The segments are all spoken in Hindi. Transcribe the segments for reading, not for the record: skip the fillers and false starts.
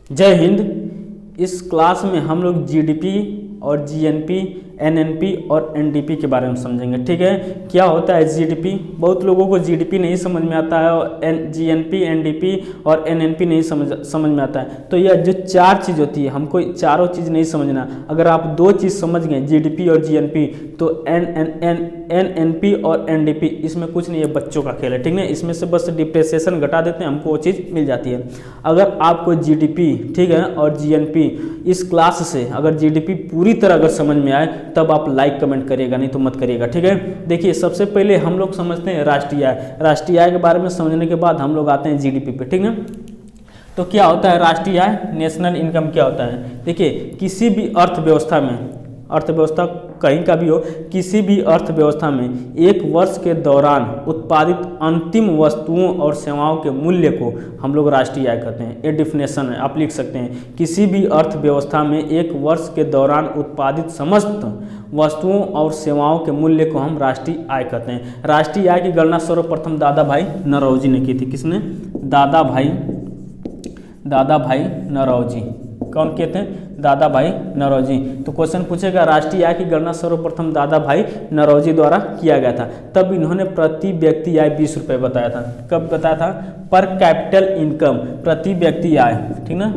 जय हिंद। इस क्लास में हम लोग जीडीपी और जीएनपी, एनएनपी और एनडीपी के बारे में समझेंगे। ठीक है, क्या होता है जीडीपी? बहुत लोगों को जीडीपी नहीं समझ में आता है और जीएनपी, एनडीपी और एनएनपी नहीं समझ में आता है। तो यह जो चार चीज़ होती है, हमको चारों चीज़ नहीं समझना। अगर आप दो चीज़ समझ गए, जीडीपी और जीएनपी, तो एनएनपी और एनडीपी, इसमें कुछ नहीं है, बच्चों का खेल है। ठीक है, इसमें से बस डिप्रेसिएशन घटा देते हैं, हमको वो चीज़ मिल जाती है। अगर आपको जीडीपी, ठीक है, और जीएनपी इस क्लास से अगर जीडीपी पूरी तरह अगर समझ में आए तब आप लाइक कमेंट करिएगा, नहीं तो मत करिएगा। ठीक है, देखिए सबसे पहले हम लोग समझते हैं राष्ट्रीय आय। राष्ट्रीय आय के बारे में समझने के बाद हम लोग आते हैं जीडीपी पे। ठीक है, तो क्या होता है राष्ट्रीय आय, नेशनल इनकम क्या होता है? देखिए किसी भी अर्थव्यवस्था में, अर्थव्यवस्था कहीं का भी हो, किसी भी अर्थव्यवस्था में एक वर्ष के दौरान उत्पादित अंतिम वस्तुओं और सेवाओं के मूल्य को हम लोग राष्ट्रीय आय कहते हैं। ये डिफिनेशन है, आप लिख सकते हैं। किसी भी अर्थव्यवस्था में एक वर्ष के दौरान उत्पादित समस्त वस्तुओं और सेवाओं के मूल्य को हम राष्ट्रीय आय कहते हैं। राष्ट्रीय आय की गणना सर्वप्रथम दादा भाई नौरोजी ने की थी। किसने? दादा भाई नौरोजी। कौन कहते हैं? दादा भाई नौरोजी। तो क्वेश्चन पूछेगा राष्ट्रीय आय की गणना सर्वप्रथम दादा भाई नौरोजी द्वारा किया गया था। तब इन्होंने प्रति व्यक्ति आय 20 रुपये बताया था। कब बताया था? पर कैपिटल इनकम, प्रति व्यक्ति आय। ठीक ना,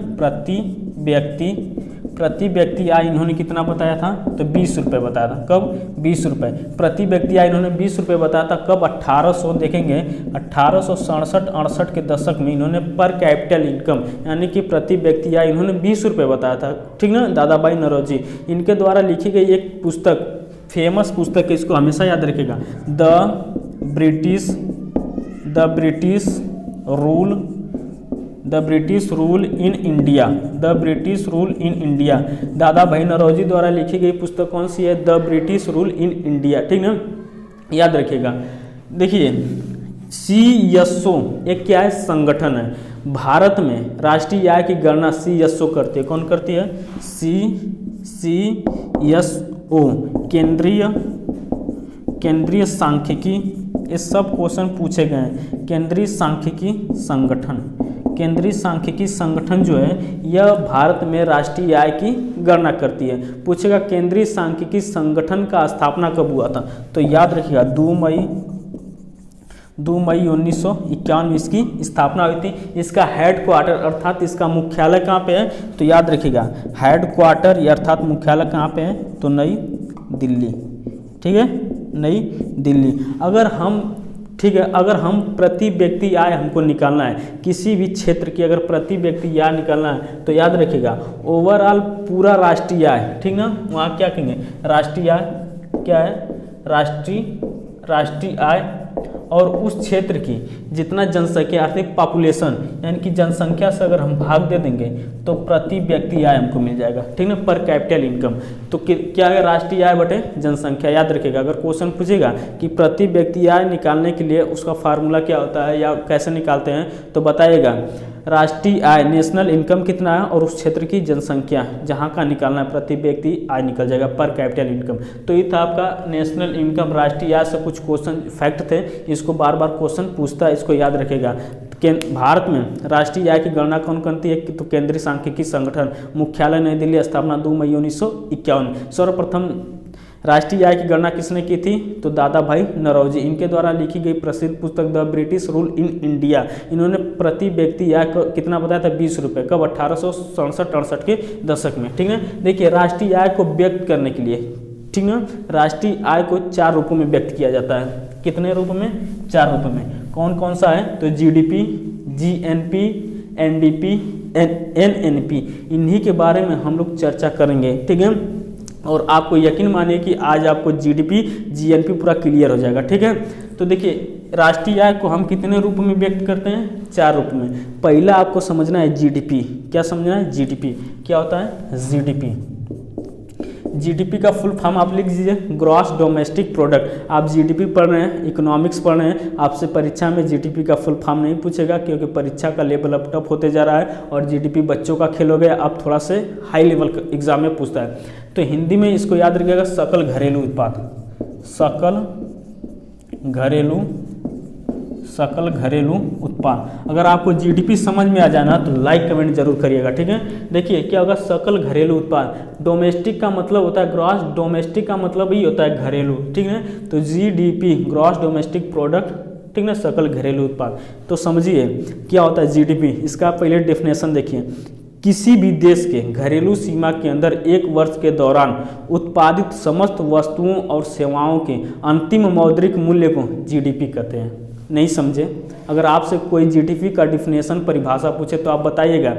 प्रति व्यक्ति आय इन्होंने कितना बताया था? तो 20 रुपये बताया था। कब? 20 रुपये प्रति व्यक्ति आय इन्होंने 20 रुपये बताया था। कब? 1800 देखेंगे 1867-68 के दशक में इन्होंने पर कैपिटल इनकम यानी कि प्रति व्यक्ति आय इन्होंने 20 रुपये बताया था। ठीक ना, दादा भाई नौरोजी। इनके द्वारा लिखी गई एक पुस्तक, फेमस पुस्तक है, इसको हमेशा याद रखिएगा, the British rule in India. दादा भाई नौरोजी द्वारा लिखी गई पुस्तक कौन सी है? The British rule in India. ठीक ना, याद रखिएगा। देखिए CSO एक क्या है? संगठन है। भारत में राष्ट्रीय आय की गणना CSO करती है। कौन करती है? CSO, केंद्रीय सांख्यिकी। ये सब क्वेश्चन पूछे गए हैं। केंद्रीय सांख्यिकी संगठन जो है यह भारत में राष्ट्रीय आय की गणना करती है। पूछेगा केंद्रीय सांख्यिकी संगठन का स्थापना कब हुआ था? तो याद रखिएगा 2 मई 1951 इसकी स्थापना हुई थी। इसका हेड क्वार्टर अर्थात इसका मुख्यालय कहाँ पे है? तो याद रखिएगा हेड क्वार्टर अर्थात मुख्यालय कहाँ पे है? तो नई दिल्ली। ठीक है, नई दिल्ली। अगर हम प्रति व्यक्ति आय हमको निकालना है, किसी भी क्षेत्र की अगर प्रति व्यक्ति आय निकालना है, तो याद रखिएगा ओवरऑल पूरा राष्ट्रीय आय। ठीक ना, वहाँ क्या कहेंगे? राष्ट्रीय आय क्या है? राष्ट्रीय आय और उस क्षेत्र की जितना जनसंख्या आर्थिक पॉपुलेशन यानी कि जनसंख्या से अगर हम भाग दे देंगे तो प्रति व्यक्ति आय हमको मिल जाएगा। ठीक ना, पर कैपिटल इनकम। तो क्या है? राष्ट्रीय आय बटे जनसंख्या। याद रखिएगा अगर क्वेश्चन पूछेगा कि प्रति व्यक्ति आय निकालने के लिए उसका फार्मूला क्या होता है या कैसे निकालते हैं, तो बताइएगा राष्ट्रीय आय नेशनल इनकम कितना है और उस क्षेत्र की जनसंख्या जहाँ का निकालना है, प्रति व्यक्ति आय निकल जाएगा, पर कैपिटल इनकम। तो ये था आपका नेशनल इनकम, राष्ट्रीय आय से कुछ क्वेश्चन फैक्ट थे, इसको बार बार क्वेश्चन पूछता है, इसको याद रखेगा। भारत में राष्ट्रीय आय की गणना कौन करती है? तो केंद्रीय सांख्यिकी संगठन, मुख्यालय नई दिल्ली, स्थापना 2 मई 1951। सर्वप्रथम राष्ट्रीय आय की गणना किसने की थी? तो दादा भाई नौरोजी। इनके द्वारा लिखी गई प्रसिद्ध पुस्तक the British rule in India, इन्होंने प्रति व्यक्ति आय कितना बताया था? 20 रुपये। कब? 1867-68 के दशक में। ठीक है, देखिए राष्ट्रीय आय को व्यक्त करने के लिए, ठीक है, राष्ट्रीय आय को 4 रूपों में व्यक्त किया जाता है। कितने रूप में? 4 रूप में। कौन कौन सा है? तो जीडीपी, जीएनपी, एनडीपी, एनएनपी, इन्हीं के बारे में हम लोग चर्चा करेंगे। ठीक है, और आपको यकीन मानिए कि आज आपको जीडीपी, जीएनपी पूरा क्लियर हो जाएगा। ठीक है, तो देखिए राष्ट्रीय आय को हम कितने रूप में व्यक्त करते हैं? 4 रूप में। पहला आपको समझना है जीडीपी। क्या समझना है? जीडीपी क्या होता है? जीडीपी का फुल फॉर्म आप लिख दीजिए, ग्रॉस डोमेस्टिक प्रोडक्ट। आप जीडीपी पढ़ रहे हैं, इकोनॉमिक्स पढ़ रहे हैं, आपसे परीक्षा में जीडीपी का फुल फॉर्म नहीं पूछेगा क्योंकि परीक्षा का लेवल अप टफ होते जा रहा है और जीडीपी बच्चों का खेल हो गया, अब थोड़ा से हाई लेवल एग्जाम में पूछता है। तो हिंदी में इसको याद रखिएगा सकल घरेलू उत्पाद, सकल घरेलू सकल घरेलू उत्पाद। अगर आपको जीडीपी समझ में आ जाना तो लाइक कमेंट जरूर करिएगा, ठीक है। देखिए क्या होगा, सकल घरेलू उत्पाद, डोमेस्टिक का मतलब होता है ग्रॉस, डोमेस्टिक का मतलब ही होता है घरेलू, ठीक है। तो जीडीपी ग्रॉस डोमेस्टिक प्रोडक्ट, ठीक ना, सकल घरेलू उत्पाद। तो समझिए क्या होता है जीडीपी, इसका पहले डेफिनेशन देखिए। किसी भी देश के घरेलू सीमा के अंदर एक वर्ष के दौरान उत्पादित समस्त वस्तुओं और सेवाओं के अंतिम मौद्रिक मूल्य को जीडीपी कहते हैं। नहीं समझे? अगर आपसे कोई जीडीपी का डिफिनेशन परिभाषा पूछे तो आप बताइएगा,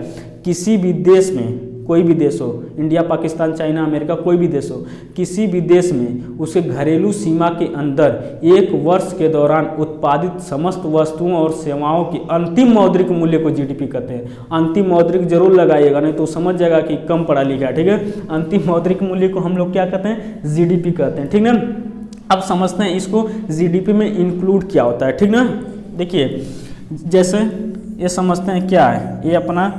किसी भी देश में, कोई भी देश हो, इंडिया, पाकिस्तान, चाइना, अमेरिका, कोई भी देश हो, किसी भी देश में उसके घरेलू सीमा के अंदर एक वर्ष के दौरान उत्पादित समस्त वस्तुओं और सेवाओं की अंतिम मौद्रिक मूल्य को जीडीपी कहते हैं। अंतिम मौद्रिक जरूर लगाइएगा, नहीं तो समझ जाएगा कि कम पढ़ा लिखा है, ठीक है। अंतिम मौद्रिक मूल्य को हम लोग क्या कहते हैं, जीडीपी कहते हैं, ठीक ना। अब समझते हैं इसको जीडीपी में इंक्लूड क्या होता है, ठीक ना। देखिए जैसे ये समझते हैं क्या है, ये अपना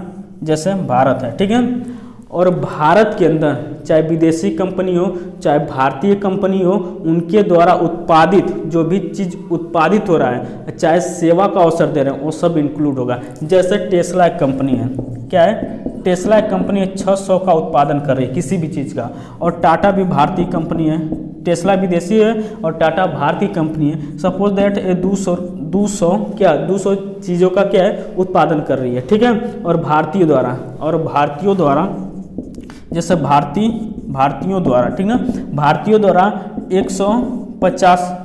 जैसे भारत है, ठीक है। और भारत के अंदर चाहे विदेशी कंपनी हो चाहे भारतीय कंपनी हो, उनके द्वारा उत्पादित जो भी चीज़ उत्पादित हो रहा है, चाहे सेवा का अवसर दे रहे हैं, वो सब इंक्लूड होगा। जैसे टेस्ला एक कंपनी है, क्या है, टेस्ला एक कंपनी 600 का उत्पादन कर रही है किसी भी चीज़ का। और टाटा भी भारतीय कंपनी है, टेस्ला विदेशी है और टाटा भारतीय कंपनी है। सपोज दैट ये 200 चीज़ों का क्या है, उत्पादन कर रही है, ठीक है। और भारतीयों द्वारा जैसे भारतीयों द्वारा, ठीक ना, भारतीयों द्वारा 150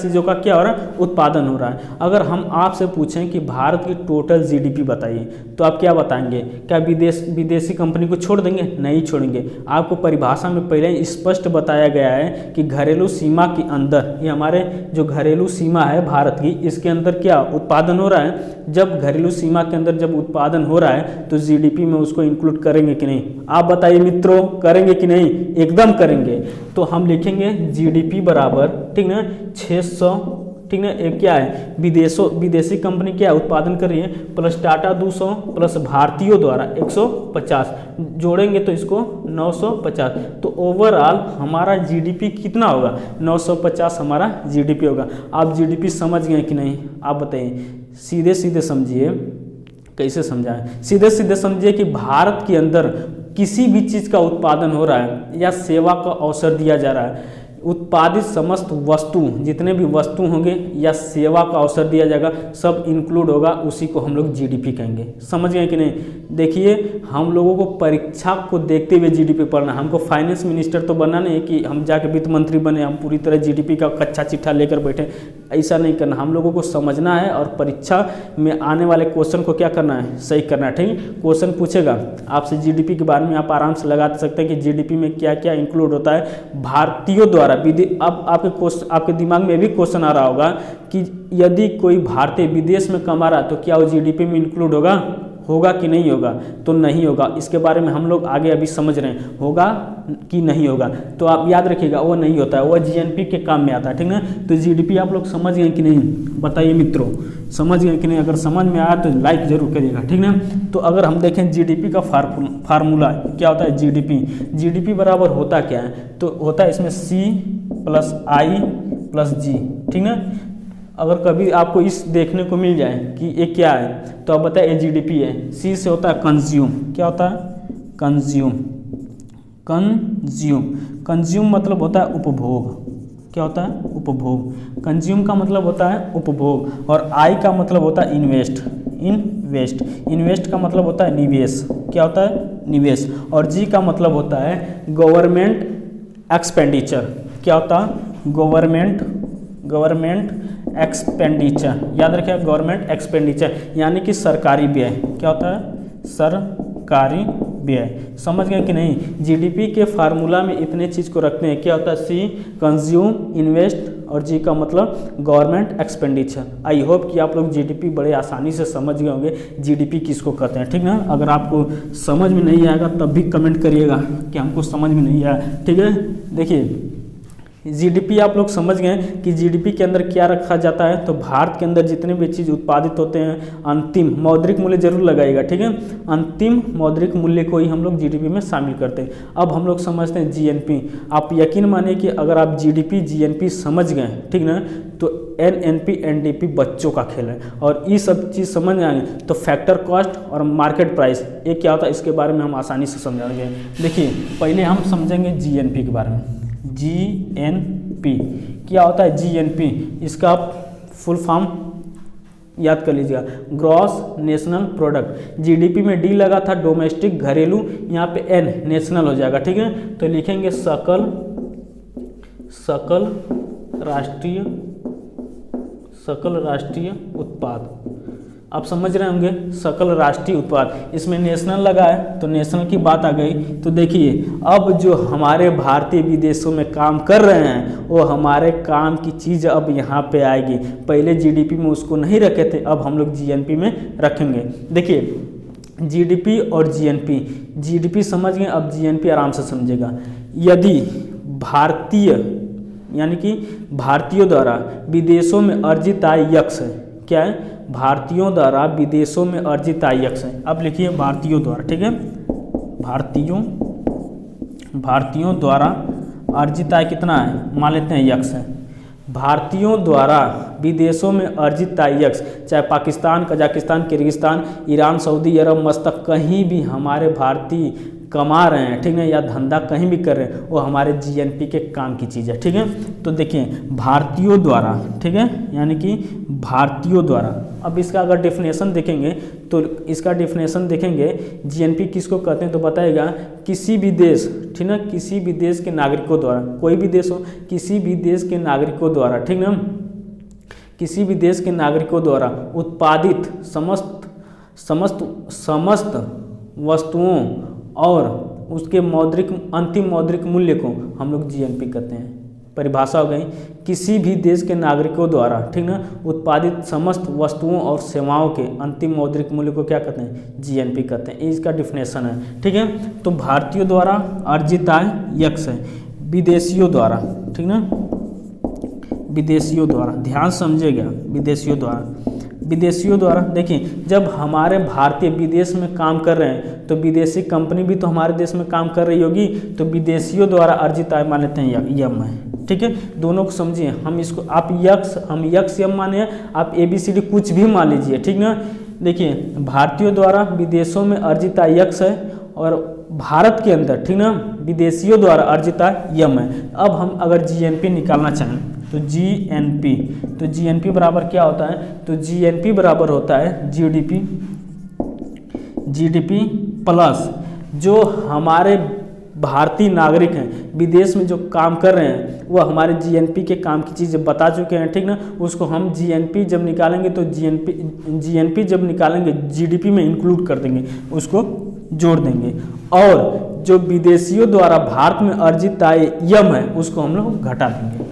चीज़ों का क्या हो रहा है, उत्पादन हो रहा है। अगर हम आपसे पूछें कि भारत की टोटल जीडीपी बताइए, तो आप क्या बताएंगे? क्या विदेशी कंपनी को छोड़ देंगे? नहीं छोड़ेंगे। आपको परिभाषा में पहले ही स्पष्ट बताया गया है कि घरेलू सीमा के अंदर, ये हमारे जो घरेलू सीमा है भारत की, इसके अंदर क्या उत्पादन हो रहा है। जब घरेलू सीमा के अंदर जब उत्पादन हो रहा है तो जीडीपी में उसको इंक्लूड करेंगे कि नहीं? आप बताइए मित्रों, करेंगे कि नहीं? एकदम करेंगे। तो हम लिखेंगे जीडीपी बराबर, ठीक ना, 600, ठीक ना, एक क्या है, विदेशी कंपनी क्या उत्पादन कर रही है, प्लस टाटा 200 प्लस भारतीयों द्वारा 150 जोड़ेंगे तो इसको 950। तो ओवरऑल हमारा जीडीपी कितना होगा? 950 हमारा जीडीपी होगा। आप जीडीपी समझ गए कि नहीं? आप बताइए, सीधे सीधे समझिए। कैसे समझाएं? सीधे सीधे समझिए कि भारत के अंदर किसी भी चीज़ का उत्पादन हो रहा है या सेवा का अवसर दिया जा रहा है, उत्पादित समस्त वस्तु, जितने भी वस्तु होंगे या सेवा का अवसर दिया जाएगा, सब इंक्लूड होगा, उसी को हम लोग जीडीपी कहेंगे। समझ गए कि नहीं? देखिए हम लोगों को परीक्षा को देखते हुए जीडीपी पढ़ना, हमको फाइनेंस मिनिस्टर तो बनना नहीं है कि हम जाके वित्त मंत्री बने, हम पूरी तरह जीडीपी का कच्चा चिट्ठा लेकर बैठे, ऐसा नहीं करना। हम लोगों को समझना है और परीक्षा में आने वाले क्वेश्चन को क्या करना है, सही करना है, ठीक है। क्वेश्चन पूछेगा आपसे जीडीपी के बारे में, आप आराम से लगा सकते हैं कि जीडीपी में क्या क्या इंक्लूड होता है भारतीयों द्वारा। अब आपके दिमाग में भी क्वेश्चन आ रहा होगा कि यदि कोई भारतीय विदेश में कमा रहा तो क्या वो जीडीपी में इंक्लूड होगा कि नहीं होगा? तो नहीं होगा। इसके बारे में हम लोग आगे अभी समझ रहे हैं, होगा कि नहीं होगा। तो आप याद रखिएगा, वो नहीं होता है, वो जीएनपी के काम में आता है, ठीक ना। तो जीडीपी आप लोग समझ गए कि नहीं? बताइए मित्रों, समझ गए कि नहीं? अगर समझ में आया तो लाइक जरूर करिएगा, ठीक ना। तो अगर हम देखें जीडीपी का फार्मूला क्या होता है, जीडीपी बराबर होता क्या है? तो होता है इसमें C + I + G, ठीक ना। अगर कभी आपको इस देखने को मिल जाए कि ये क्या है, तो आप बताए ये जीडीपी है। C से होता है कंज्यूम, क्या होता है? कंज्यूम मतलब होता है उपभोग। क्या होता है? उपभोग। कंज्यूम का मतलब होता है उपभोग। और I का मतलब होता है इन्वेस्ट का मतलब होता है निवेश। क्या होता है? निवेश। और G का मतलब होता है गवर्नमेंट एक्सपेंडिचर। क्या होता है? Government expenditure. याद रखिए, गवर्नमेंट एक्सपेंडिचर यानी कि सरकारी व्यय। क्या होता है? सरकारी व्यय। समझ गए कि नहीं? जीडीपी के फार्मूला में इतने चीज़ को रखते हैं। क्या होता है? C कंज्यूम, इन्वेस्ट, और G का मतलब गवर्नमेंट एक्सपेंडिचर। आई होप कि आप लोग जीडीपी बड़े आसानी से समझ गए होंगे, जीडीपी किसको कहते हैं, ठीक ना। अगर आपको समझ में नहीं आएगा तब भी कमेंट करिएगा कि हमको समझ में नहीं आया, ठीक है। देखिए जीडीपी आप लोग समझ गए कि जीडीपी के अंदर क्या रखा जाता है। तो भारत के अंदर जितने भी चीज़ उत्पादित होते हैं, अंतिम मौद्रिक मूल्य जरूर लगाएगा, ठीक है, अंतिम मौद्रिक मूल्य को ही हम लोग जीडीपी में शामिल करते हैं। अब हम लोग समझते हैं जीएनपी। आप यकीन मानिए कि अगर आप जीडीपी जीएनपी समझ गए, ठीक ना, तो एनएनपी एनडीपी बच्चों का खेल है। और ये सब चीज़ समझ आएंगे तो फैक्टर कॉस्ट और मार्केट प्राइस ये क्या होता है, इसके बारे में हम आसानी से समझाएंगे। देखिए पहले हम समझेंगे जीएनपी के बारे में। जीएनपी क्या होता है? जीएनपी इसका फुल फॉर्म याद कर लीजिएगा, ग्रॉस नेशनल प्रोडक्ट। जीडीपी में डी लगा था डोमेस्टिक घरेलू, यहाँ पे एन नेशनल हो जाएगा, ठीक है। तो लिखेंगे सकल राष्ट्रीय उत्पाद। आप समझ रहे होंगे सकल राष्ट्रीय उत्पाद, इसमें नेशनल लगा है तो नेशनल की बात आ गई। तो देखिए अब जो हमारे भारतीय विदेशों में काम कर रहे हैं वो हमारे काम की चीज़ अब यहाँ पे आएगी। पहले जीडीपी में उसको नहीं रखे थे, अब हम लोग जीएनपी में रखेंगे। देखिए जीडीपी और जीएनपी, जीडीपी समझ गए, अब जीएनपी आराम से समझेगा। यदि भारतीय यानी कि भारतीयों द्वारा विदेशों में अर्जित आय यक्स है, क्या है? भारतीयों द्वारा विदेशों में अर्जित आय यक्स है। अब लिखिए भारतीयों द्वारा, ठीक है, भारतीयों द्वारा अर्जित आय कितना है, मान लेते हैं यक्स है। भारतीयों द्वारा विदेशों में अर्जित आय यक्स, चाहे Pakistan, Kazakhstan, Kyrgyzstan, Iran, Saudi Arabia, मस्तक कहीं भी हमारे भारतीय कमा रहे हैं, ठीक है, या धंधा कहीं भी कर रहे हैं, वो हमारे जीएनपी के काम की चीज़ है, ठीक है। तो देखिए भारतीयों द्वारा, ठीक है, यानी कि भारतीयों द्वारा। अब इसका अगर डेफिनेशन देखेंगे तो इसका डेफिनेशन देखेंगे जीएनपी किसको कहते हैं, तो बताएगा किसी भी देश, ठीक ना, किसी भी देश के नागरिकों द्वारा, कोई भी देश हो, किसी भी देश के नागरिकों द्वारा, ठीक ना, किसी भी देश के नागरिकों द्वारा उत्पादित समस्त वस्तुओं और उसके अंतिम मौद्रिक मूल्य को हम लोग जीएनपी कहते हैं। परिभाषा हो गई, किसी भी देश के नागरिकों द्वारा, ठीक ना, उत्पादित समस्त वस्तुओं और सेवाओं के अंतिम मौद्रिक मूल्य को क्या कहते हैं, जीएनपी कहते हैं। इसका डिफिनेशन है, ठीक है। तो भारतीयों द्वारा अर्जित आय यक्स है, विदेशियों द्वारा, ठीक ना, विदेशियों द्वारा, ध्यान समझिएगा, विदेशियों द्वारा। देखिए जब हमारे भारतीय विदेश में काम कर रहे हैं तो विदेशी कंपनी भी तो हमारे देश में काम कर रही होगी, तो विदेशियों द्वारा अर्जित आय मान लेते हैं यम है, ठीक है। दोनों को समझिए, हम इसको आप हम यक्स यम माने, आप ABCD कुछ भी मान लीजिए, ठीक ना। देखिए भारतीयों द्वारा विदेशों में अर्जित आय यक्स है और भारत के अंदर, ठीक ना, विदेशियों द्वारा अर्जित आय यम है। अब हम अगर जीएनपी निकालना चाहें तो जीएनपी बराबर क्या होता है, तो जीएनपी बराबर होता है जीडीपी प्लस जो हमारे भारतीय नागरिक हैं विदेश में जो काम कर रहे हैं वो हमारे जीएनपी के काम की चीज़ बता चुके हैं, ठीक ना। उसको हम जीएनपी जब निकालेंगे तो जीएनपी जब निकालेंगे जीडीपी में इंक्लूड कर देंगे, उसको जोड़ देंगे। और जो विदेशियों द्वारा भारत में अर्जित आय यम है उसको हम लोग घटा देंगे।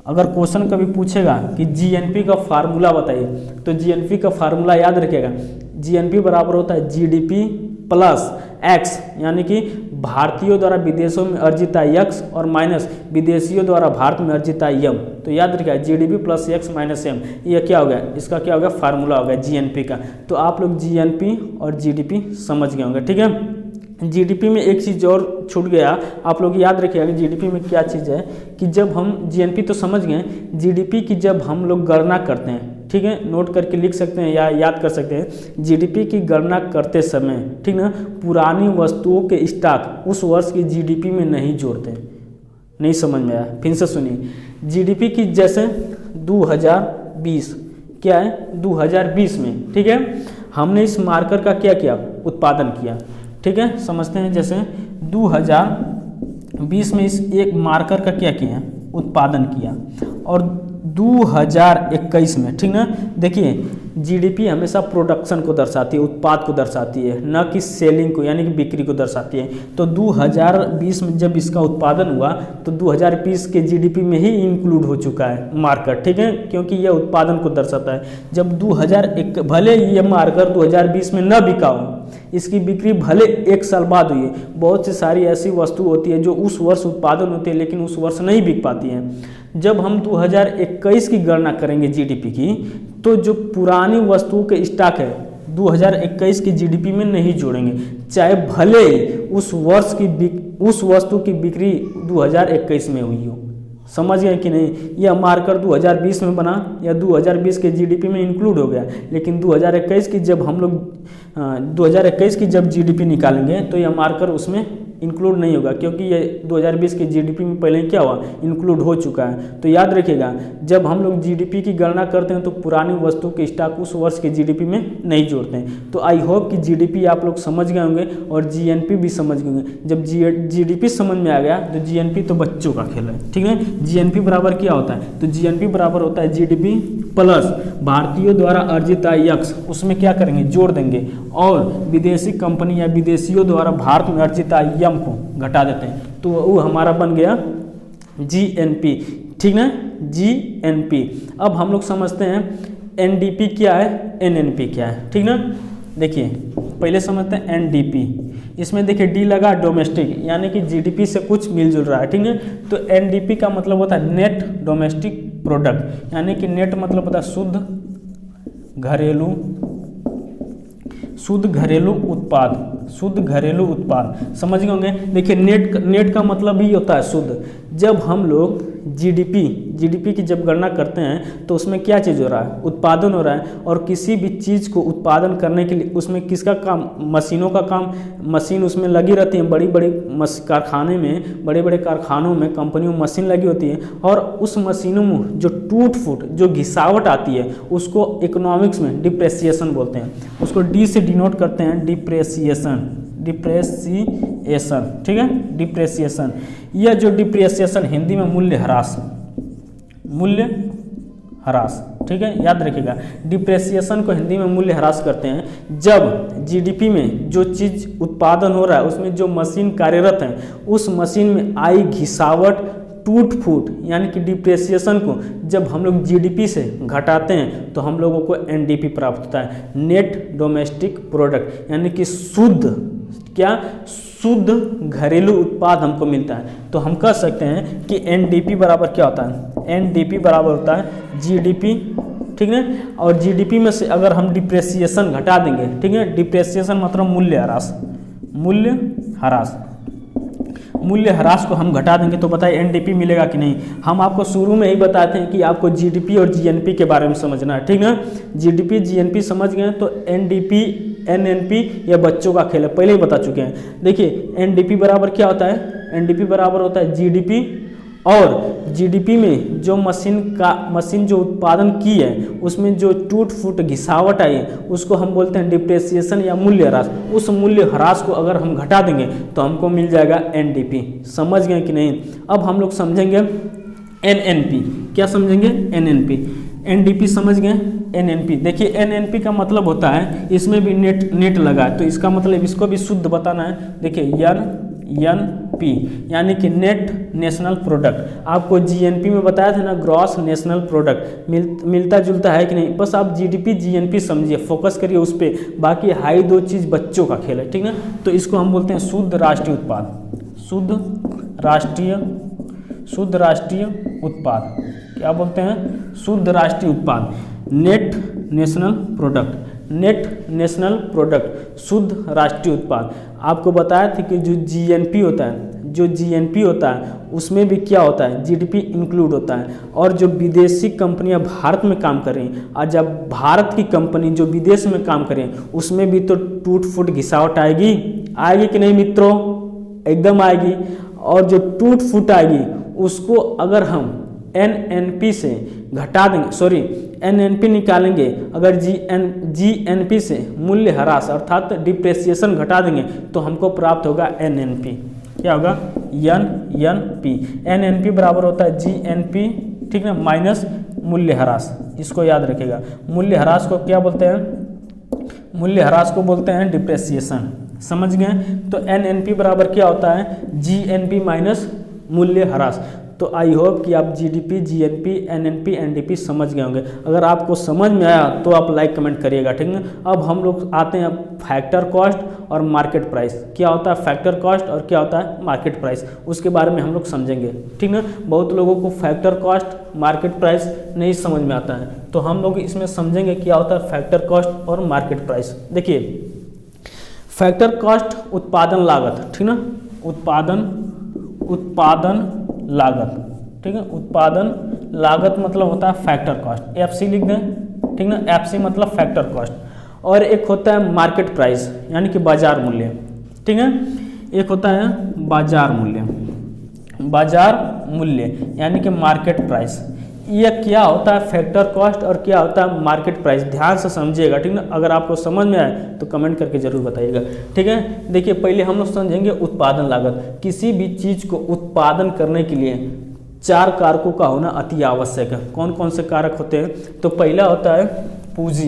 अगर क्वेश्चन कभी पूछेगा कि जीएनपी का फार्मूला बताइए, तो जीएनपी का फार्मूला याद रखिएगा, जीएनपी बराबर होता है जीडीपी प्लस एक्स, यानी कि भारतीयों द्वारा विदेशों में अर्जित आय यक्स और माइनस विदेशियों द्वारा भारत में अर्जित आय यम। तो याद रखिएगा GDP plus X minus M, ये क्या हो गया, इसका क्या हो गया, फार्मूला हो गया जीएनपी का। तो आप लोग जीएनपी और जीडीपी समझ गए होंगे, ठीक है। जीडीपी में एक चीज़ और छूट गया, आप लोग याद रखिएगा जीडीपी में क्या चीज़ है कि जब हम जीएनपी तो समझ गए, जीडीपी की जब हम लोग गणना करते हैं, ठीक है, नोट करके लिख सकते हैं या याद कर सकते हैं, जीडीपी की गणना करते समय, ठीक ना, पुरानी वस्तुओं के स्टॉक उस वर्ष की जीडीपी में नहीं जोड़ते। नहीं समझ में आया, फिर से सुनिए, जीडीपी की जैसे 2020 क्या है, 2020 में, ठीक है, हमने इस मार्कर का क्या किया, उत्पादन किया, ठीक है। समझते हैं, जैसे 2020 में इस एक मार्कर का क्या किया, उत्पादन किया, और 2021 में, ठीक ना, देखिए जीडीपी हमेशा प्रोडक्शन को दर्शाती है, उत्पाद को दर्शाती है, न कि सेलिंग को यानी कि बिक्री को दर्शाती है। तो 2020 में जब इसका उत्पादन हुआ तो 2020 के जीडीपी में ही इंक्लूड हो चुका है मार्कर, ठीक है, क्योंकि यह उत्पादन को दर्शाता है। जब 2001 भले ये मार्कर 2020 में न बिका हो, इसकी बिक्री भले 1 साल बाद हुई है। बहुत सी सारी ऐसी वस्तु होती है जो उस वर्ष उत्पादन होती है लेकिन उस वर्ष नहीं बिक पाती हैं। जब हम 2021 की गणना करेंगे जीडीपी की, तो जो पुरानी वस्तुओं के स्टॉक है 2021 की जीडीपी में नहीं जोड़ेंगे, चाहे भले उस वस्तु की बिक्री 2021 में हुई हो। समझ गए कि नहीं? यह मार्कर 2020 में बना या 2020 के जीडीपी में इंक्लूड हो गया, लेकिन 2021 की जब हम लोग 2021 की जब जीडीपी निकालेंगे तो यह मार्कर उसमें इंक्लूड नहीं होगा, क्योंकि ये 2020 की जीडीपी में पहले क्या हुआ, इंक्लूड हो चुका है। तो याद रखिएगा, जब हम लोग जीडीपी की गणना करते हैं तो पुरानी वस्तु के स्टॉक उस वर्ष के जीडीपी में नहीं जोड़ते हैं। तो आई होप कि जीडीपी आप लोग समझ गए होंगे और जीएनपी भी समझ गए होंगे। जब जीडीपी समझ में आ गया तो जीएनपी तो बच्चों का खेल है, ठीक है। जीएनपी बराबर क्या होता है? तो जीएनपी बराबर होता है जीडीपी प्लस भारतीयों द्वारा अर्जित आय यक्स, उसमें क्या करेंगे, जोड़ देंगे, और विदेशी कंपनी या विदेशियों द्वारा भारत में अर्जित आय यम को घटा देते हैं, तो वो हमारा बन गया जीएनपी, ठीक ना, जीएनपी। अब हम लोग समझते हैं एनडीपी क्या है, एनएनपी क्या है, ठीक ना। देखिए पहले समझते हैं एनडीपी। इसमें देखिए डी लगा, डोमेस्टिक, यानी कि जीडीपी से कुछ मिलजुल रहा है, ठीक है। तो एनडीपी का मतलब होता है नेट डोमेस्टिक प्रोडक्ट, यानी कि नेट मतलब होता है शुद्ध घरेलू उत्पाद, समझ गए होंगे। देखिए नेट का मतलब ही होता है शुद्ध। जब हम लोग जीडीपी की जब गणना करते हैं तो उसमें क्या चीज़ हो रहा है, उत्पादन हो रहा है, और किसी भी चीज़ को उत्पादन करने के लिए उसमें किसका काम, मशीनों का काम, मशीन उसमें लगी रहती है। बड़ी बड़ी बड़े बड़े कारखानों में, कंपनियों में मशीन लगी होती है, और उस मशीनों में जो टूट फूट, जो घिसावट आती है, उसको इकोनॉमिक्स में डिप्रेसिएशन बोलते हैं। उसको डी से डिनोट करते हैं, डिप्रेसिएशन, ठीक है, डिप्रेसिएशन। यह जो डिप्रेसिएशन हिंदी में मूल्य ह्रास, ठीक है, याद रखिएगा। डिप्रेसिएशन को हिंदी में मूल्य ह्रास करते हैं जब जीडीपी में जो चीज़ उत्पादन हो रहा है उसमें जो मशीन कार्यरत है, उस मशीन में आई घिसावट, टूट फूट, यानी कि डिप्रेसिएशन को जब हम लोग जीडीपी से घटाते हैं तो हम लोगों को एनडीपी प्राप्त होता है, नेट डोमेस्टिक प्रोडक्ट, यानी कि शुद्ध घरेलू उत्पाद हमको मिलता है। तो हम कह सकते हैं कि एनडीपी बराबर क्या होता है, एनडीपी बराबर होता है जीडीपी, ठीक है। और जीडीपी में से अगर हम डिप्रेसिएशन घटा देंगे, ठीक है, डिप्रेसिएशन मतलब मूल्य ह्रास को हम घटा देंगे तो बताइए एनडीपी मिलेगा कि नहीं। हम आपको शुरू में ही बताते हैं कि आपको जीडीपी और जीएनपी के बारे में समझना है, ठीक है। जीडीपी जीएनपी समझ गए तो एनडीपी एनएनपी ये बच्चों का खेल है, पहले ही बता चुके हैं। देखिए एनडीपी बराबर क्या होता है, एनडीपी बराबर होता है जीडीपी, और जीडीपी में जो मशीन जो उत्पादन की है उसमें जो टूट फूट घिसावट आई है उसको हम बोलते हैं डिप्रेसिएशन या मूल्य ह्रास। उस मूल्य ह्रास को अगर हम घटा देंगे तो हमको मिल जाएगा एनडीपी। समझ गए कि नहीं? अब हम लोग समझेंगे एनएनपी। क्या समझेंगे? एनएनपी। एनडीपी समझ गए, एनएनपी। देखिए एनएनपी का मतलब होता है, इसमें भी नेट लगा है तो इसका मतलब इसको भी शुद्ध बताना है। देखिए एनपी यानी कि नेट नेशनल प्रोडक्ट। आपको जीएनपी में बताया था ना, ग्रॉस नेशनल प्रोडक्ट, मिलता जुलता है कि नहीं? बस आप जीडीपी जीएनपी समझिए, फोकस करिए उस पर, बाकी हाई दो चीज़ बच्चों का खेल है, ठीक है। तो इसको हम बोलते हैं शुद्ध राष्ट्रीय उत्पाद, शुद्ध राष्ट्रीय उत्पाद। क्या बोलते हैं? शुद्ध राष्ट्रीय उत्पाद, नेट नेशनल प्रोडक्ट, शुद्ध राष्ट्रीय उत्पाद। आपको बताया था कि जो जीएनपी होता है उसमें भी क्या होता है, जीडीपी इंक्लूड होता है। और जो विदेशी कंपनियां भारत में काम कर रही हैं, और जब भारत की कंपनी जो विदेश में काम कर रही है उसमें भी तो टूट फूट घिसावट आएगी कि नहीं मित्रों? एकदम आएगी। और जो टूट फूट आएगी उसको अगर हम एनएनपी से घटा देंगे, एनएनपी निकालेंगे, अगर जीएनपी से मूल्य ह्रास अर्थात डिप्रेसिएशन घटा देंगे तो हमको प्राप्त होगा एनएनपी। क्या होगा? एनएनपी। एनएनपी बराबर होता है जीएनपी, ठीक है, माइनस मूल्यह्रास, इसको याद रखिएगा। मूल्यह्रास को क्या बोलते हैं? मूल्यह्रास को बोलते हैं डिप्रेसिएशन। समझ गए? तो NNP बराबर क्या होता है? GNP माइनस मूल्यह्रास। तो आई होप कि आप GDP, GNP, NNP, NDP समझ गए होंगे। अगर आपको समझ में आया तो आप लाइक कमेंट करिएगा, ठीक है। अब हम लोग आते हैं फैक्टर कॉस्ट और मार्केट प्राइस। क्या होता है फैक्टर कॉस्ट और क्या होता है मार्केट प्राइस, उसके बारे में हम लोग समझेंगे, ठीक है। बहुत लोगों को फैक्टर कॉस्ट, मार्केट प्राइस नहीं समझ में आता है, तो हम लोग इसमें समझेंगे क्या होता है फैक्टर कॉस्ट और मार्केट प्राइस। देखिए, फैक्टर कॉस्ट उत्पादन लागत, ठीक ना, उत्पादन लागत, ठीक है। उत्पादन लागत मतलब होता है फैक्टर कॉस्ट, FC लिख दें, ठीक ना। FC मतलब फैक्टर कॉस्ट। और एक होता है मार्केट प्राइस यानी कि बाजार मूल्य, ठीक है। एक होता है बाजार मूल्य यानी कि मार्केट प्राइस। ये क्या होता है फैक्टर कॉस्ट और क्या होता है मार्केट प्राइस, ध्यान से समझिएगा, ठीक ना। अगर आपको समझ में आए तो कमेंट करके जरूर बताइएगा, ठीक है। देखिए, पहले हम लोग समझेंगे उत्पादन लागत। किसी भी चीज़ को उत्पादन करने के लिए 4 कारकों का होना अति आवश्यक है। कौन कौन से कारक होते हैं? तो पहला होता है पूंजी।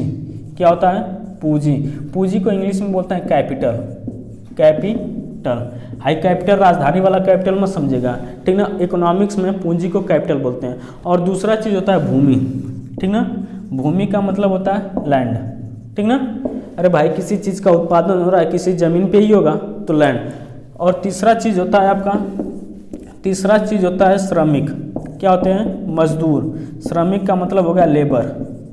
क्या होता है? पूंजी। पूंजी को इंग्लिश में बोलते हैं कैपिटल। हाई कैपिटल राजधानी वाला कैपिटल मत समझेगा, ठीक ना। इकोनॉमिक्स में पूंजी को कैपिटल बोलते हैं। और दूसरा चीज़ होता है भूमि, ठीक ना। भूमि का मतलब होता है लैंड, ठीक ना। अरे भाई, किसी चीज़ का उत्पादन हो रहा है किसी जमीन पे ही होगा तो लैंड। और तीसरा चीज़ होता है श्रमिक। क्या होते हैं? मजदूर। श्रमिक का मतलब हो गया लेबर,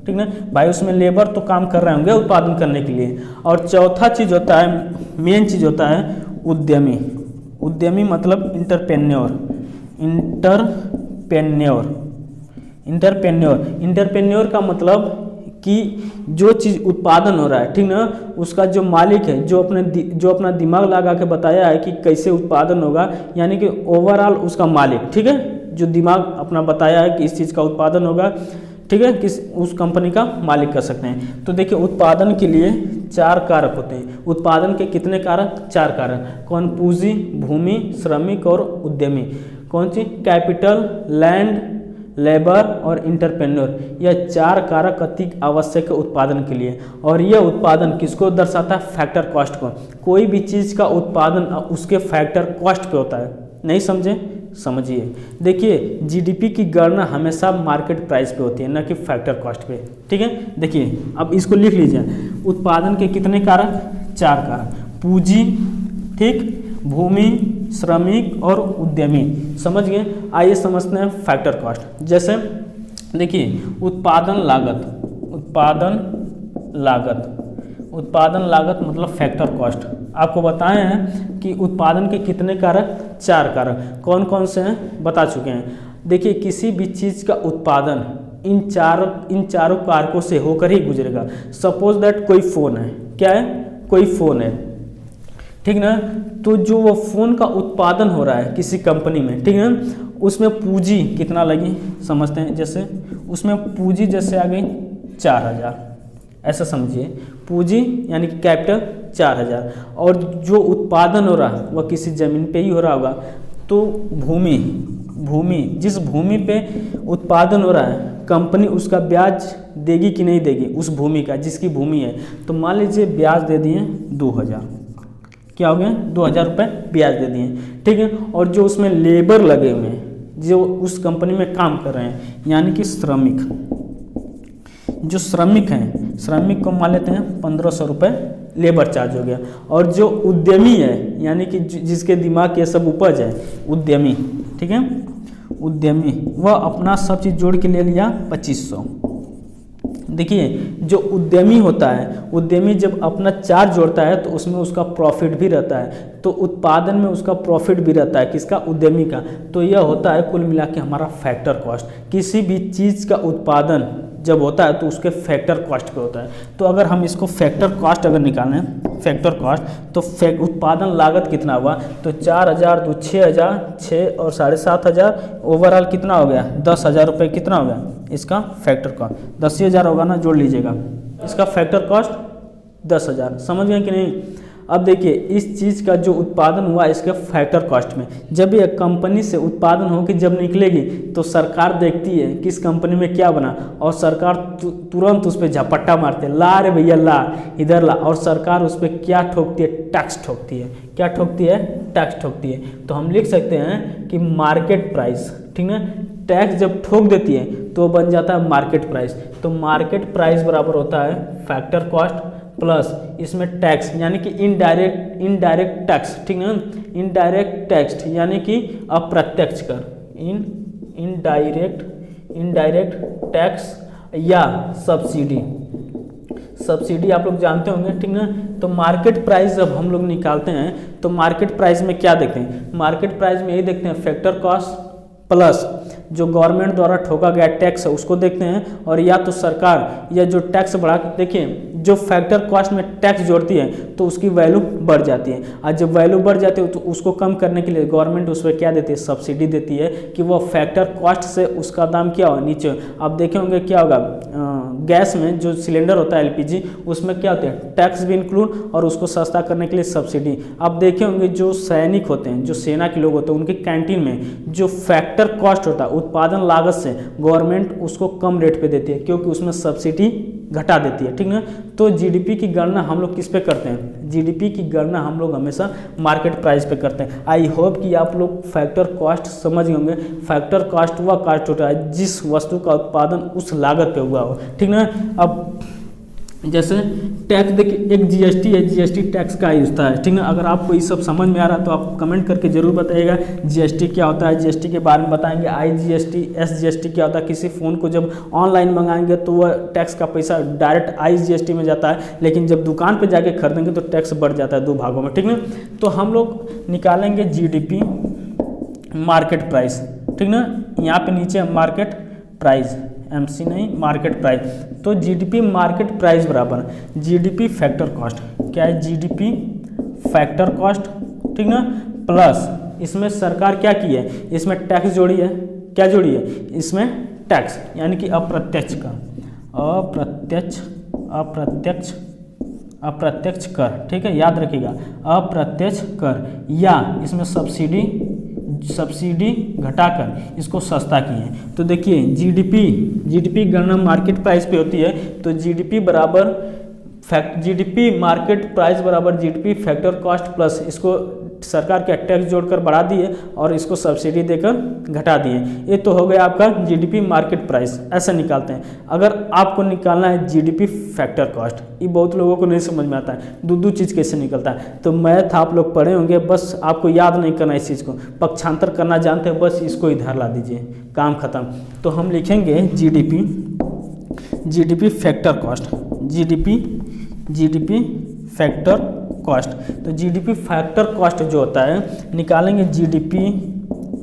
ठीक ना भाई। उसमें लेबर तो काम कर रहे होंगे उत्पादन करने के लिए। और चौथा चीज़ होता है, मेन चीज़ होता है उद्यमी। उद्यमी मतलब इंटरप्रेन्योर का मतलब कि जो चीज़ उत्पादन हो रहा है, ठीक ना, उसका जो मालिक है, जो अपना दिमाग लगा के बताया है कि कैसे उत्पादन होगा, यानी कि ओवरऑल उसका मालिक, ठीक है, जो दिमाग अपना बताया है कि इस चीज़ का उत्पादन होगा, ठीक है, उस कंपनी का मालिक कर सकते हैं। तो देखिए, उत्पादन के लिए 4 कारक होते हैं। उत्पादन के कितने कारक? 4 कारक। कौन? पूंजी, भूमि, श्रमिक और उद्यमी। कौन सी? कैपिटल, लैंड, लेबर और इंटरप्रेन्योर। यह 4 कारक अति आवश्यक है उत्पादन के लिए। और यह उत्पादन किसको दर्शाता है? फैक्टर कॉस्ट को। कोई भी चीज़ का उत्पादन उसके फैक्टर कॉस्ट पे होता है। नहीं समझे? समझिए। देखिए, GDP की गणना हमेशा मार्केट प्राइस पे होती है, न कि फैक्टर कॉस्ट पे, ठीक है। देखिए, अब इसको लिख लीजिए। उत्पादन के कितने कारक? 4 कारक। पूंजी, ठीक, भूमि, श्रमिक और उद्यमी। समझ गए? आइए समझते हैं फैक्टर कॉस्ट। जैसे देखिए, उत्पादन लागत मतलब फैक्टर कॉस्ट। आपको बताए हैं कि उत्पादन के कितने कारक? 4 कारक। कौन कौन से हैं बता चुके हैं। देखिए, किसी भी चीज़ का उत्पादन इन चारों कारकों से होकर ही गुजरेगा। सपोज दैट कोई फ़ोन है, क्या है? कोई फ़ोन है, ठीक ना। तो जो वो फ़ोन का उत्पादन हो रहा है किसी कंपनी में, ठीक है, उसमें पूंजी कितना लगी समझते हैं। जैसे उसमें पूंजी जैसे आ गई 4000, ऐसा समझिए। पूंजी यानी कि कैपिटल 4000, और जो उत्पादन हो रहा है वह किसी ज़मीन पे ही हो रहा होगा। तो भूमि, जिस भूमि पे उत्पादन हो रहा है, कंपनी उसका ब्याज देगी कि नहीं देगी उस भूमि का, जिसकी भूमि है। तो मान लीजिए ब्याज दे दिए 2000, क्या हो गया? 2000 रुपये ब्याज दे दिए, ठीक है। और जो उसमें लेबर लगे हुए हैं, जो उस कंपनी में काम कर रहे हैं, यानी कि जो श्रमिक हैं, श्रमिक को मान लेते हैं 1500 रुपये लेबर चार्ज हो गया। और जो उद्यमी है, यानी कि जिसके दिमाग ये सब उपज है, उद्यमी, ठीक है, उद्यमी, वह अपना सब चीज़ जोड़ के ले लिया 2500। देखिए, जो उद्यमी होता है, उद्यमी जब अपना चार्ज जोड़ता है तो उसमें उसका प्रॉफिट भी रहता है। तो उत्पादन में उसका प्रॉफिट भी रहता है, किसका? उद्यमी का। तो यह होता है कुल मिला के हमारा फैक्टर कॉस्ट। किसी भी चीज़ का उत्पादन जब होता है तो उसके फैक्टर कॉस्ट पे होता है। तो अगर हम इसको फैक्टर कॉस्ट अगर निकालें, फैक्टर कॉस्ट, तो उत्पादन लागत कितना हुआ? तो 4000 2 6000, 6 और 7500, ओवरऑल कितना हो गया? 10,000 रुपये। कितना हो गया इसका फैक्टर कॉस्ट? 10,000 होगा ना, जोड़ लीजिएगा। इसका फैक्टर कॉस्ट 10,000। समझ गए कि नहीं? अब देखिए इस चीज़ का जो उत्पादन हुआ इसके फैक्टर कॉस्ट में, जब ये कंपनी से उत्पादन होकर जब निकलेगी तो सरकार देखती है कि इस कंपनी में क्या बना, और सरकार तुरंत उस पर झपट्टा मारते है, ला रे भैया ला, इधर ला, और सरकार उस पर क्या ठोकती है, टैक्स ठोकती है। क्या ठोकती है? टैक्स ठोकती है। तो हम लिख सकते हैं कि मार्केट प्राइस, ठीक ना, टैक्स जब ठोक देती है तो बन जाता है मार्केट प्राइस। तो मार्केट प्राइस बराबर होता है फैक्टर कॉस्ट प्लस इसमें टैक्स यानी कि इनडायरेक्ट टैक्स, ठीक ना, इनडायरेक्ट टैक्स यानी कि अप्रत्यक्ष कर, इनडायरेक्ट टैक्स या सब्सिडी आप लोग जानते होंगे, ठीक ना। तो मार्केट प्राइस जब हम लोग निकालते हैं तो मार्केट प्राइस में क्या देखते हैं, मार्केट प्राइस में यही देखते हैं फैक्टर कॉस्ट प्लस जो गवर्नमेंट द्वारा ठोका गया टैक्स है उसको देखते हैं, और या तो सरकार या जो टैक्स बढ़ा, देखिए जो फैक्टर कॉस्ट में टैक्स जोड़ती है तो उसकी वैल्यू बढ़ जाती है, और जब वैल्यू बढ़ जाती है तो उसको कम करने के लिए गवर्नमेंट उस पर क्या देती है, सब्सिडी देती है कि वो फैक्टर कॉस्ट से उसका दाम क्या हो नीचे। आप देखे होंगे क्या होगा, गैस में जो सिलेंडर होता है एलपीजी उसमें क्या होता है, टैक्स भी इंक्लूड और उसको सस्ता करने के लिए सब्सिडी। आप देखे होंगे जो सैनिक होते हैं, जो सेना के लोग होते हैं, उनके कैंटीन में जो फैक्टर कॉस्ट होता है उत्पादन लागत से गवर्नमेंट उसको कम रेट पे देती है क्योंकि उसमें सब्सिडी घटा देती है, ठीक ना। तो जीडीपी की गणना हम लोग किस पे करते हैं, जीडीपी की गणना हम लोग हमेशा मार्केट प्राइस पे करते हैं। आई होप कि आप लोग फैक्टर कॉस्ट समझ गए होंगे। फैक्टर कॉस्ट वह कॉस्ट होता है जिस वस्तु का उत्पादन उस लागत पे हुआ हो, ठीक ना। अब जैसे टैक्स देखिए, एक जीएसटी है, जीएसटी टैक्स का ही होता है, ठीक ना। अगर आपको ये सब समझ में आ रहा है तो आप कमेंट करके जरूर बताइएगा जीएसटी क्या होता है, जीएसटी के बारे में बताएंगे। आईजीएसटी, एसजीएसटी क्या होता है, किसी फ़ोन को जब ऑनलाइन मंगाएंगे तो वह टैक्स का पैसा डायरेक्ट आईजीएसटी में जाता है, लेकिन जब दुकान पर जाके खरीदेंगे तो टैक्स बढ़ जाता है 2 भागों में, ठीक ना। तो हम लोग निकालेंगे जीडीपी मार्केट प्राइस, ठीक ना। यहाँ पे नीचे मार्केट प्राइस, एमसी नहीं, मार्केट प्राइस। तो जीडीपी मार्केट प्राइस बराबर जीडीपी फैक्टर कॉस्ट, क्या है, जीडीपी फैक्टर कॉस्ट, ठीक ना, प्लस इसमें सरकार क्या की है, इसमें टैक्स जोड़ी है, क्या जोड़ी है, इसमें टैक्स यानी कि अप्रत्यक्ष कर, अप्रत्यक्ष कर, ठीक है, याद रखिएगा अप्रत्यक्ष कर, या इसमें सब्सिडी घटाकर इसको सस्ता किए। तो देखिए जीडीपी गणना मार्केट प्राइस पे होती है, तो जीडीपी मार्केट प्राइस बराबर जीडीपी फैक्टर कॉस्ट प्लस इसको सरकार के टैक्स जोड़कर बढ़ा दिए और इसको सब्सिडी देकर घटा दिए। ये तो हो गया आपका जीडीपी मार्केट प्राइस, ऐसा निकालते हैं। अगर आपको निकालना है जीडीपी फैक्टर कॉस्ट, ये बहुत लोगों को नहीं समझ में आता है, दो चीज़ कैसे निकलता है। तो मैथ आप लोग पढ़े होंगे, बस आपको याद नहीं करना इस चीज़ को, पक्षांतर करना जानते हैं, बस इसको इधर ला दीजिए, काम खत्म। तो हम लिखेंगे GDP factor cost, GDP factor cost. तो जीडीपी फैक्टर कॉस्ट जो होता है निकालेंगे जीडीपी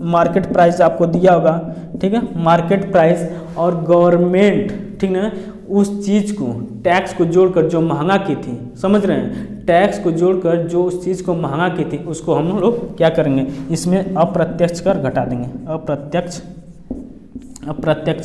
मार्केट प्राइस आपको दिया होगा, ठीक है, मार्केट प्राइस और गवर्नमेंट, ठीक ना, उस चीज़ को टैक्स को जोड़कर जो महंगा की थी, समझ रहे हैं, टैक्स को जोड़कर जो उस चीज़ को महंगा की थी उसको हम लोग क्या करेंगे, इसमें अप्रत्यक्ष कर घटा देंगे, अप्रत्यक्ष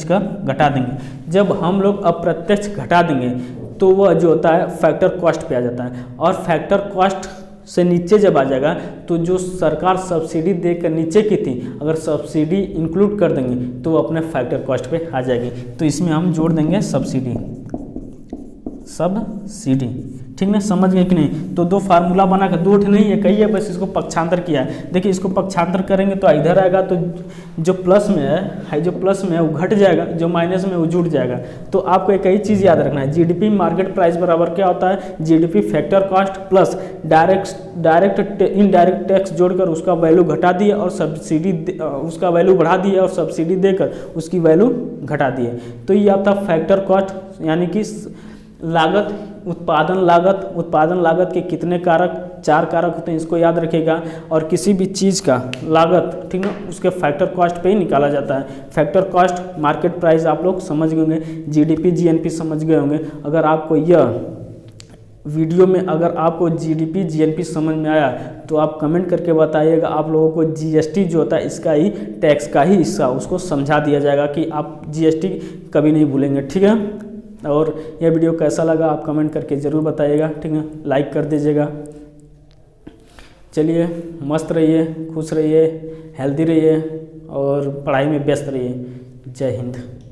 कर घटा देंगे। जब हम लोग अप्रत्यक्ष घटा देंगे तो वह जो होता है फैक्टर कॉस्ट पे आ जाता है, और फैक्टर कॉस्ट से नीचे जब आ जाएगा तो जो सरकार सब्सिडी देकर नीचे की थी, अगर सब्सिडी इंक्लूड कर देंगे तो वो अपने फैक्टर कॉस्ट पे आ जाएगी। तो इसमें हम जोड़ देंगे सब्सिडी, ठीक ना, समझ गए कि नहीं। तो 2 फार्मूला बना कर, 2 नहीं है, कही है, बस इसको पक्षांतर किया है। देखिए इसको पक्षांतर करेंगे तो इधर आएगा, तो जो प्लस में है जो प्लस में है वो घट जाएगा, जो माइनस में वो जुड़ जाएगा। तो आपको एक ही चीज़ याद रखना है, जीडीपी मार्केट प्राइस बराबर क्या होता है, GDP factor cost plus direct indirect tax जोड़कर उसका वैल्यू घटा दिए और सब्सिडी उसका वैल्यू बढ़ा दिए और सब्सिडी देकर उसकी वैल्यू घटा दिए। तो ये आपका फैक्टर कॉस्ट यानी कि लागत, उत्पादन लागत के कितने कारक, 4 कारक होते हैं, इसको याद रखिएगा। और किसी भी चीज़ का लागत, ठीक ना, उसके फैक्टर कॉस्ट पे ही निकाला जाता है। फैक्टर कॉस्ट, मार्केट प्राइस आप लोग समझ गए होंगे, जीडीपी जीएनपी समझ गए होंगे। अगर आपको यह वीडियो में अगर आपको जीडीपी जीएनपी समझ में आया तो आप कमेंट करके बताइएगा। आप लोगों को जीएसटी जो होता है इसका ही टैक्स का ही हिस्सा उसको समझा दिया जाएगा कि आप जीएसटी कभी नहीं भूलेंगे, ठीक है। और यह वीडियो कैसा लगा आप कमेंट करके ज़रूर बताइएगा, ठीक है, लाइक कर दीजिएगा। चलिए, मस्त रहिए, खुश रहिए, हेल्दी रहिए और पढ़ाई में व्यस्त रहिए। जय हिंद।